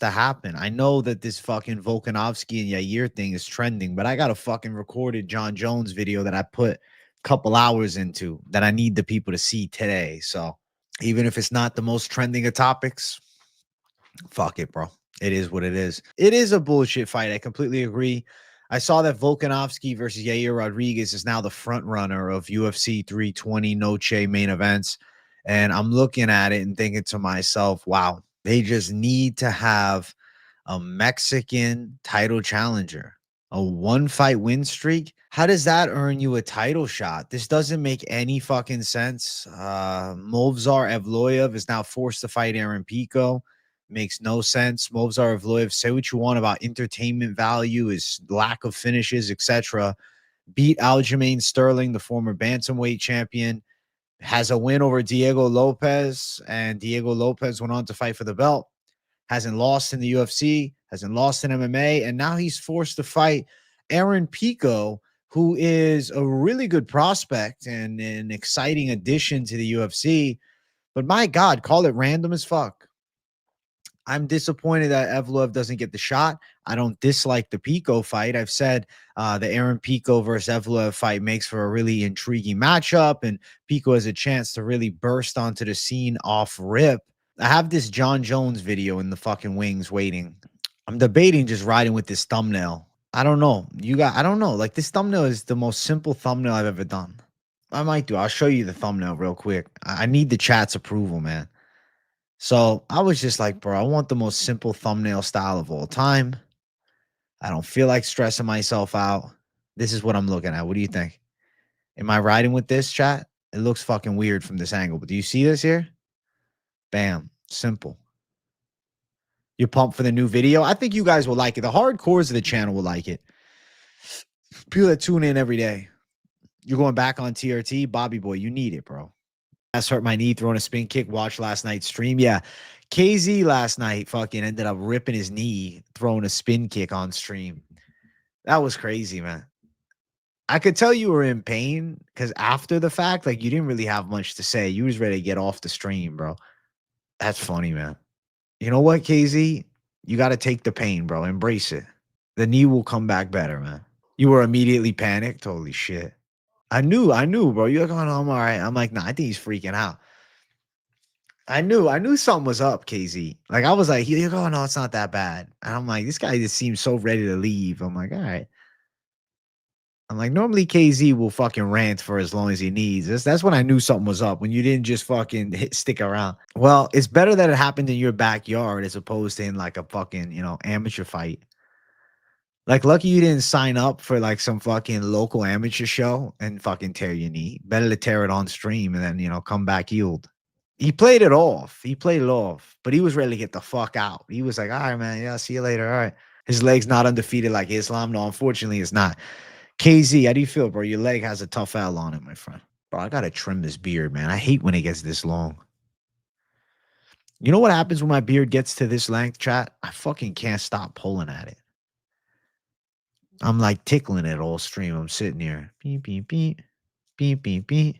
to happen. I know that this fucking Volkanovski and Yair thing is trending, but I got a fucking recorded Jon Jones video that I put a couple hours into that I need the people to see today. So even if it's not the most trending of topics, fuck it, bro. It is what it is. It is a bullshit fight. I completely agree. I saw that Volkanovski versus Yair Rodríguez is now the front runner of UFC 320 Noche main events. And I'm looking at it and thinking to myself, wow, they just need to have a Mexican title challenger, a one fight win streak. How does that earn you a title shot? This doesn't make any fucking sense. Movsar Evloev is now forced to fight Aaron Pico. Makes no sense. Movsar Evloev, say what you want about entertainment value, his lack of finishes, etc. Beat Aljamain Sterling, the former bantamweight champion, has a win over Diego Lopez, and Diego Lopez went on to fight for the belt. Hasn't lost in the UFC, hasn't lost in MMA, and now he's forced to fight Aaron Pico, who is a really good prospect and an exciting addition to the UFC. But my God, call it random as fuck. I'm disappointed that Evloev doesn't get the shot. I don't dislike the Pico fight. I've said the Aaron Pico versus Evloev fight makes for a really intriguing matchup, and Pico has a chance to really burst onto the scene off rip. I have this Jon Jones video in the fucking wings waiting. I'm debating just riding with this thumbnail. I don't know. I don't know. Like, this thumbnail is the most simple thumbnail I've ever done. I might do. I'll show you the thumbnail real quick. I need the chat's approval, man. So I was just like, bro, I want the most simple thumbnail style of all time. I don't feel like stressing myself out. This is what I'm looking at. What do you think? Am I riding with this, chat? It looks fucking weird from this angle, but do you see this here? Bam. Simple. You're pumped for the new video? I think you guys will like it. The hardcores of the channel will like it. People that tune in every day. You're going back on TRT? Bobby boy, you need it, bro. That's hurt my knee throwing a spin kick. Watch last night's stream. Yeah. KZ last night fucking ended up ripping his knee throwing a spin kick on stream. That was crazy, man. I could tell you were in pain because after the fact, like, you didn't really have much to say. You was ready to get off the stream, bro. That's funny, man. You know what, KZ? You got to take the pain, bro. Embrace it. The knee will come back better, man. You were immediately panicked. Holy shit. I knew, bro. You're like, oh, no, I'm all right. I'm like, nah, I think he's freaking out. I knew something was up, KZ. Like, I was like, you're like, oh, no, it's not that bad. And I'm like, this guy just seems so ready to leave. I'm like, all right. I'm like, normally KZ will fucking rant for as long as he needs. That's when I knew something was up, when you didn't just fucking stick around. Well, it's better that it happened in your backyard as opposed to in like a fucking, amateur fight. Like, lucky you didn't sign up for like some fucking local amateur show and fucking tear your knee. Better to tear it on stream and then, come back healed. He played it off. But he was ready to get the fuck out. He was like, all right, man. Yeah, see you later. All right. His leg's not undefeated like Islam. No, unfortunately, it's not. KZ, how do you feel, bro? Your leg has a tough L on it, my friend. Bro, I got to trim this beard, man. I hate when it gets this long. You know what happens when my beard gets to this length, chat? I fucking can't stop pulling at it. I'm like tickling it all stream. I'm sitting here. Beep, beep, beep. Beep, beep, beep.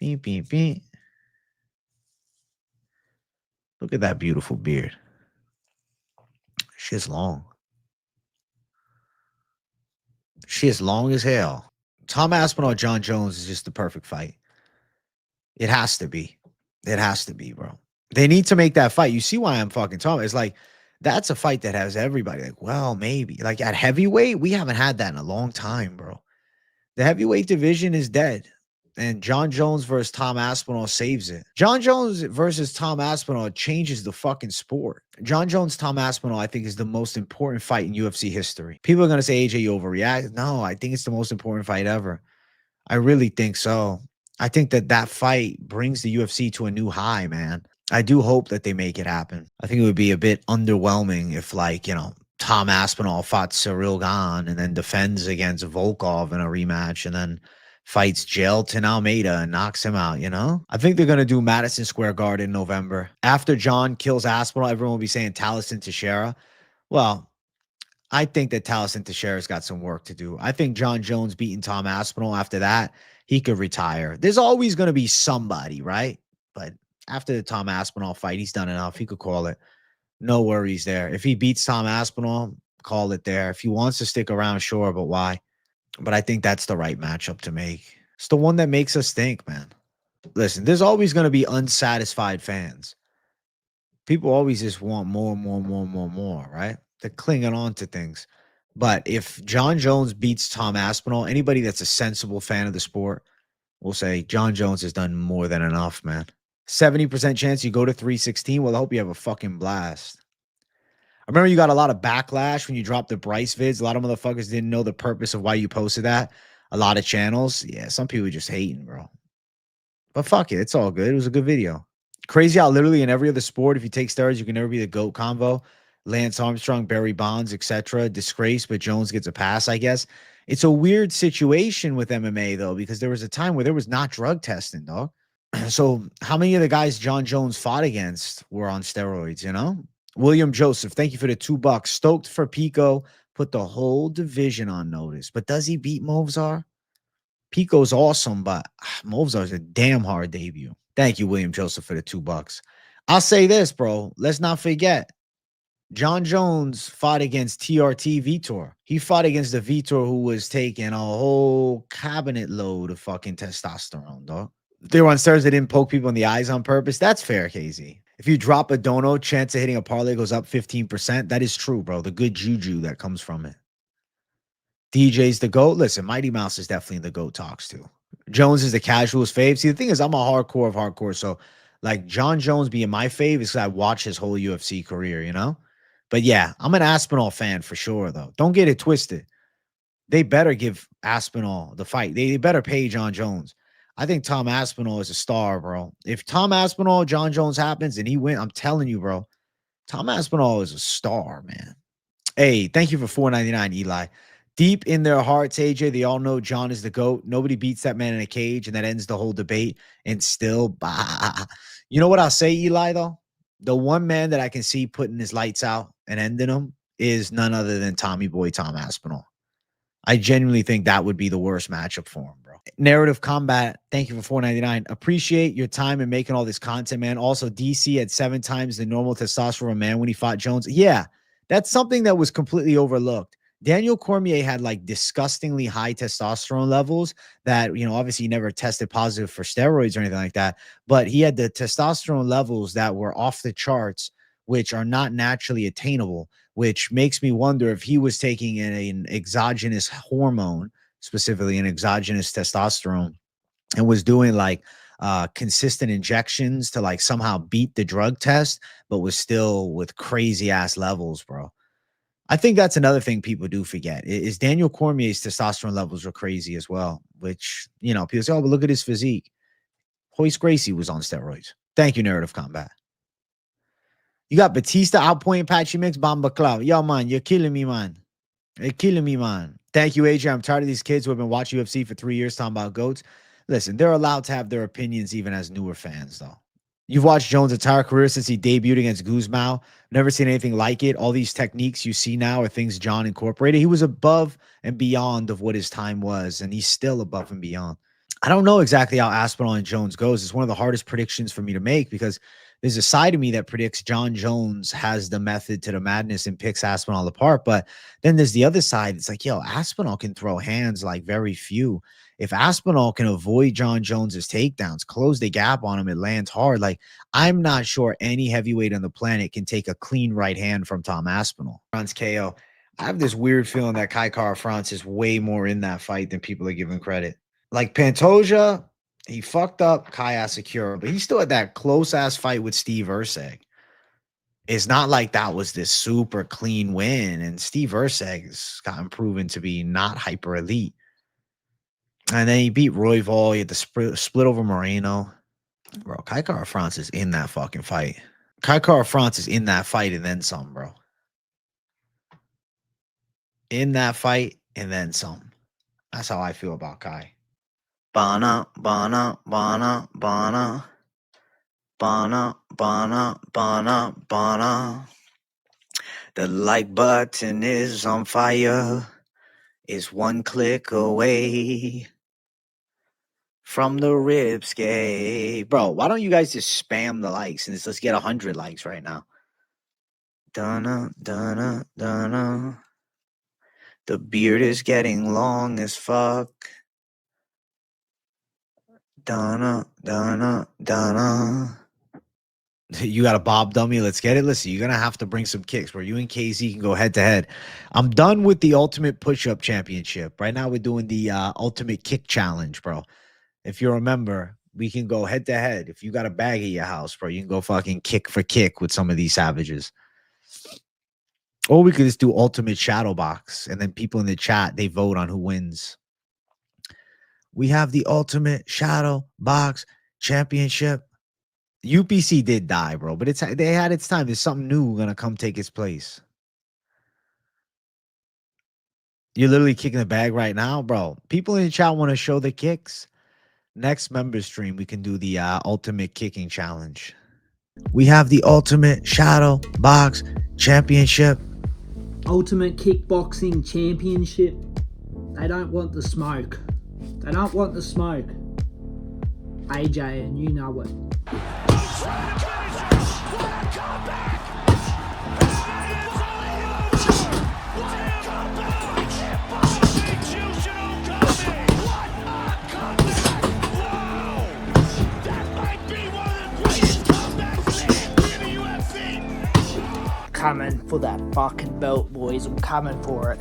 Beep, beep, beep. Look at that beautiful beard. Shit's long. Shit's long as hell. Tom Aspinall, Jon Jones is just the perfect fight. It has to be. It has to be, bro. They need to make that fight. You see why I'm fucking talking. It's like, that's a fight that has everybody like, well, maybe. Like, at heavyweight, we haven't had that in a long time, bro. The heavyweight division is dead. And Jon Jones versus Tom Aspinall saves it. Jon Jones versus Tom Aspinall changes the fucking sport. Jon Jones, Tom Aspinall, I think, is the most important fight in UFC history. People are going to say, AJ, you overreact. No, I think it's the most important fight ever. I really think so. I think that fight brings the UFC to a new high, man. I do hope that they make it happen. I think it would be a bit underwhelming if, like, Tom Aspinall fought Cyril Gane and then defends against Volkov in a rematch and then fights Jailton Almeida and knocks him out, I think they're going to do Madison Square Garden in November. After Jon kills Aspinall, everyone will be saying Taliesin Teixeira. Well, I think that Taliesin Teixeira's got some work to do. I think Jon Jones beating Tom Aspinall after that, he could retire. There's always going to be somebody, right? But after the Tom Aspinall fight, he's done enough. He could call it. No worries there. If he beats Tom Aspinall, call it there. If he wants to stick around, sure, but why? But I think that's the right matchup to make. It's the one that makes us think, man. Listen, there's always going to be unsatisfied fans. People always just want more, more, more, more, more, right? They're clinging on to things. But if Jon Jones beats Tom Aspinall, anybody that's a sensible fan of the sport will say Jon Jones has done more than enough, man. 70% chance you go to 316. Well, I hope you have a fucking blast. I remember you got a lot of backlash when you dropped the Bryce vids. A lot of motherfuckers didn't know the purpose of why you posted that. A lot of channels. Yeah, some people just hating, bro. But fuck it. It's all good. It was a good video. Crazy how literally in every other sport, if you take steroids, you can never be the GOAT convo. Lance Armstrong, Barry Bonds, etc. Disgrace, but Jones gets a pass, I guess. It's a weird situation with MMA, though, because there was a time where there was not drug testing, dog. So how many of the guys Jon Jones fought against were on steroids, you know? William Joseph, thank you for the $2. Stoked for Pico, put the whole division on notice. But does he beat Movzar? Pico's awesome, but Movzar's a damn hard debut. Thank you, William Joseph, for the $2. I'll say this, bro. Let's not forget. Jon Jones fought against TRT Vitor. He fought against the Vitor who was taking a whole cabinet load of fucking testosterone, dog. They were on stairs. They didn't poke people in the eyes on purpose. That's fair, KZ. If you drop a dono, chance of hitting a parlay goes up 15%. That is true, bro. The good juju that comes from it. DJ's the GOAT. Listen, Mighty Mouse is definitely in the GOAT talks too. Jones is the casual's fave. See, the thing is, I'm a hardcore of hardcore. So, like, Jon Jones being my fave is because I watched his whole UFC career, you know? But yeah, I'm an Aspinall fan for sure, though. Don't get it twisted. They better give Aspinall the fight. They better pay Jon Jones. I think Tom Aspinall is a star, bro. If Tom Aspinall, Jon Jones happens and he wins, I'm telling you, bro, Tom Aspinall is a star, man. Hey, thank you for $4.99, Eli. Deep in their hearts, AJ, they all know Jon is the GOAT. Nobody beats that man in a cage, and that ends the whole debate. And still, bah. You know what I'll say, Eli, though? The one man that I can see putting his lights out and ending them is none other than Tommy Boy Tom Aspinall. I genuinely think that would be the worst matchup for him, bro. Narrative Combat, thank you for $4.99. Appreciate your time in making all this content, man. Also, DC had 7 times the normal testosterone man when he fought Jones. Yeah, that's something that was completely overlooked. Daniel Cormier had like disgustingly high testosterone levels that, you know, obviously he never tested positive for steroids or anything like that, but he had the testosterone levels that were off the charts, which are not naturally attainable, which makes me wonder if he was taking an exogenous hormone, specifically an exogenous testosterone, and was doing like consistent injections to like somehow beat the drug test, but was still with crazy ass levels, bro. I think that's another thing people do forget is Daniel Cormier's testosterone levels were crazy as well, which, you know, people say, oh, but look at his physique. Hoist Gracie was on steroids. Thank you, Narrative Combat. You got Batista outpointing Patchy Mix, Bomba Cloud. Yo, man, you're killing me, man. You're killing me, man. Thank you, AJ. I'm tired of these kids who have been watching UFC for 3 years talking about GOATs. Listen, they're allowed to have their opinions even as newer fans, though. You've watched Jones' entire career since he debuted against Guzmao. Never seen anything like it. All these techniques you see now are things Jon incorporated. He was above and beyond of what his time was, and he's still above and beyond. I don't know exactly how Aspinall and Jones goes. It's one of the hardest predictions for me to make because there's a side of me that predicts Jon Jones has the method to the madness and picks Aspinall apart. But then there's the other side. It's like, yo, Aspinall can throw hands like very few. If Aspinall can avoid Jon Jones's takedowns, close the gap on him, it lands hard. Like, I'm not sure any heavyweight on the planet can take a clean right hand from Tom Aspinall. France KO. I have this weird feeling that Kai Kara France is way more in that fight than people are giving credit. Like Pantoja, he fucked up Kai Asakura, but he still had that close ass fight with Steve Erceg. It's not like that was this super clean win, and Steve Erceg has gotten proven to be not hyper elite. And then he beat Royval. He had the split over Moreno. Bro, Kai Kara France is in that fucking fight. Kai Kara France is in that fight and then some, bro. In that fight and then some. That's how I feel about Kai. Bana, bana, bana, bana. Bana, bana, bana, bana. The like button is on fire. Is one click away from the ribscape. Bro, why don't you guys just spam the likes and let's get 100 likes right now? Donna, Donna, Donna. The beard is getting long as fuck. Donna, Donna, Donna. You got a Bob dummy. Let's get it. Listen, you're gonna have to bring some kicks, bro. You and KZ can go head to head. I'm done with the Ultimate Push-Up Championship. Right now, we're doing the Ultimate Kick Challenge, bro. If you remember, we can go head to head. If you got a bag at your house, bro, you can go fucking kick for kick with some of these savages. Or we could just do Ultimate Shadow Box, and then people in the chat, they vote on who wins. We have the Ultimate Shadow Box Championship. UPC did die, bro, but they had its time. There's something new gonna come take its place. You're literally kicking the bag right now, bro. People in the chat want to show the kicks. Next member stream, we can do the Ultimate Kicking Challenge. We have the Ultimate Shadow Box Championship. Ultimate Kickboxing Championship. They don't want the smoke. They don't want the smoke. AJ, and you know it. Coming for that fucking belt, boys. I'm coming for it.